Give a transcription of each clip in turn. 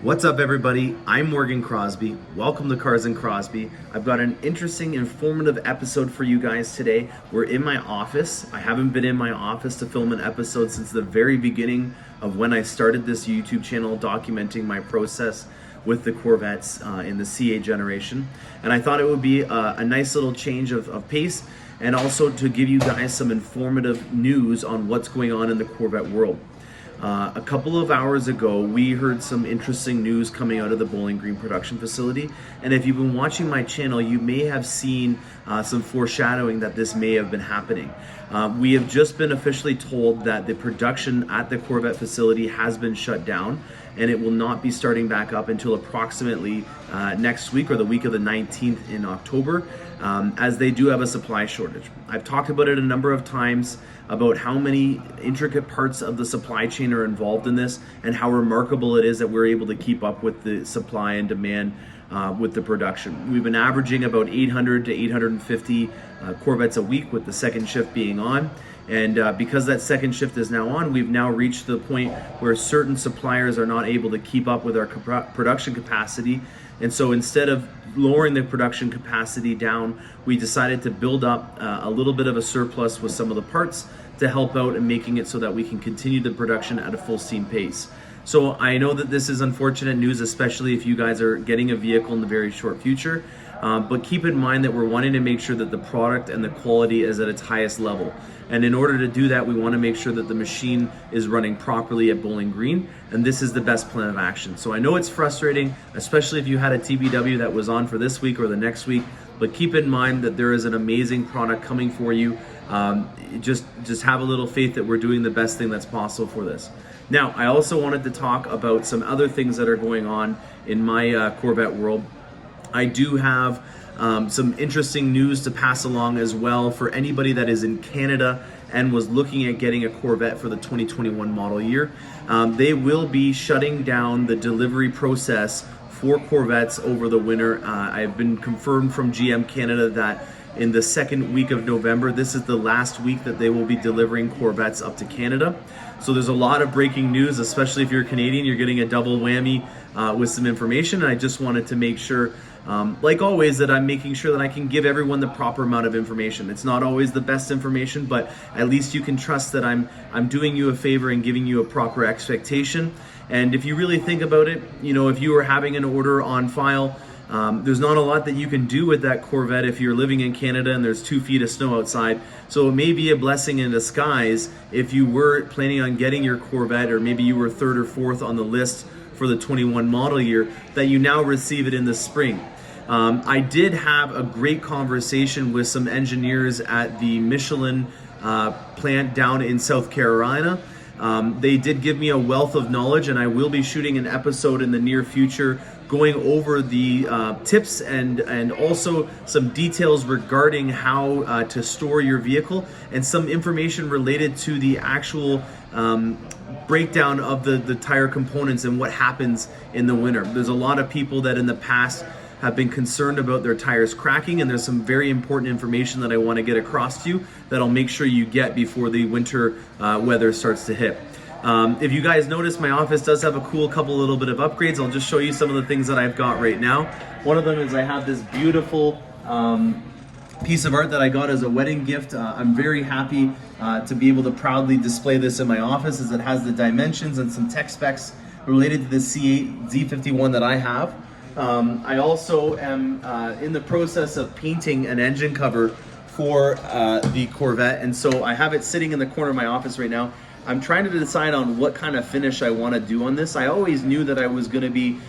What's up, everybody? I'm Morgan Crosbie. Welcome to Cars and Crosby. I've got an interesting, informative episode for you guys today. We're in my office. I haven't been in my office to film an episode since the very beginning of when I started this YouTube channel documenting my process with the Corvettes in the C8 generation. And I thought it would be a nice little change of pace, and also to give you guys some informative news on what's going on in the Corvette world. A couple of hours ago, we heard some interesting news coming out of the Bowling Green production facility. And if you've been watching my channel, you may have seen some foreshadowing that this may have been happening. We have just been officially told that the production at the Corvette facility has been shut down, and it will not be starting back up until approximately next week, or the week of the 19th in October, as they do have a supply shortage. I've talked about it a number of times about how many intricate parts of the supply chain are involved in this, and how remarkable it is that we're able to keep up with the supply and demand with the production. We've been averaging about 800 to 850 Corvettes a week, with the second shift being on. And because that second shift is now on, we've now reached the point where certain suppliers are not able to keep up with our production capacity. And so instead of lowering the production capacity down, we decided to build up a little bit of a surplus with some of the parts to help out and making it so that we can continue the production at a full steam pace. So I know that this is unfortunate news, especially if you guys are getting a vehicle in the very short future. But keep in mind that we're wanting to make sure that the product and the quality is at its highest level. And in order to do that, we want to make sure that the machine is running properly at Bowling Green, and this is the best plan of action. So I know it's frustrating, especially if you had a TBW that was on for this week or the next week, but keep in mind that there is an amazing product coming for you. Just have a little faith that we're doing the best thing that's possible for this. Now, I also wanted to talk about some other things that are going on in my Corvette world. I do have some interesting news to pass along as well for anybody that is in Canada and was looking at getting a Corvette for the 2021 model year. They will be shutting down the delivery process for Corvettes over the winter. I've been confirmed from GM Canada that in the second week of November, this is the last week that they will be delivering Corvettes up to Canada. So there's a lot of breaking news, especially if you're Canadian. You're getting a double whammy with some information, and I just wanted to make sure, like always, that I'm making sure that I can give everyone the proper amount of information. It's not always the best information, but at least you can trust that I'm doing you a favor and giving you a proper expectation. And if you really think about it, you know, if you were having an order on file, there's not a lot that you can do with that Corvette if you're living in Canada and there's 2 feet of snow outside. So it may be a blessing in disguise if you were planning on getting your Corvette, or maybe you were 3rd or 4th on the list for the 21 model year, that you now receive it in the spring. I did have a great conversation with some engineers at the Michelin plant down in South Carolina. They did give me a wealth of knowledge, and I will be shooting an episode in the near future going over the tips and also some details regarding how to store your vehicle, and some information related to the actual breakdown of the tire components and what happens in the winter. There's a lot of people that in the past have been concerned about their tires cracking, and there's some very important information that I want to get across to you that I'll make sure you get before the winter weather starts to hit. If you guys notice, my office does have a cool couple little bit of upgrades. I'll just show you some of the things that I've got right now. One of them is I have this beautiful piece of art that I got as a wedding gift. I'm very happy to be able to proudly display this in my office, as it has the dimensions and some tech specs related to the C8 Z51 that I have. I also am in the process of painting an engine cover for the Corvette, and so I have it sitting in the corner of my office right now. I'm trying to decide on what kind of finish I want to do on this. I always knew that I was going to be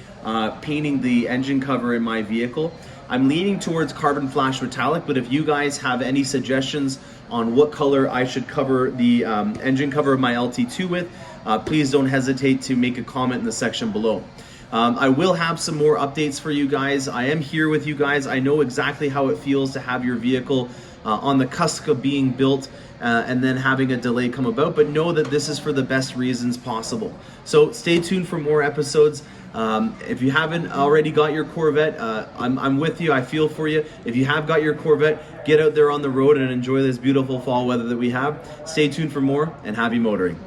painting the engine cover in my vehicle. I'm leaning towards carbon flash metallic, but if you guys have any suggestions on what color I should cover the engine cover of my LT2 with, please don't hesitate to make a comment in the section below. I will have some more updates for you guys. I am here with you guys. I know exactly how it feels to have your vehicle on the cusp of being built and then having a delay come about, but know that this is for the best reasons possible. So stay tuned for more episodes. If you haven't already got your Corvette, I'm with you. I feel for you. If you have got your Corvette, get out there on the road and enjoy this beautiful fall weather that we have. Stay tuned for more, and happy motoring.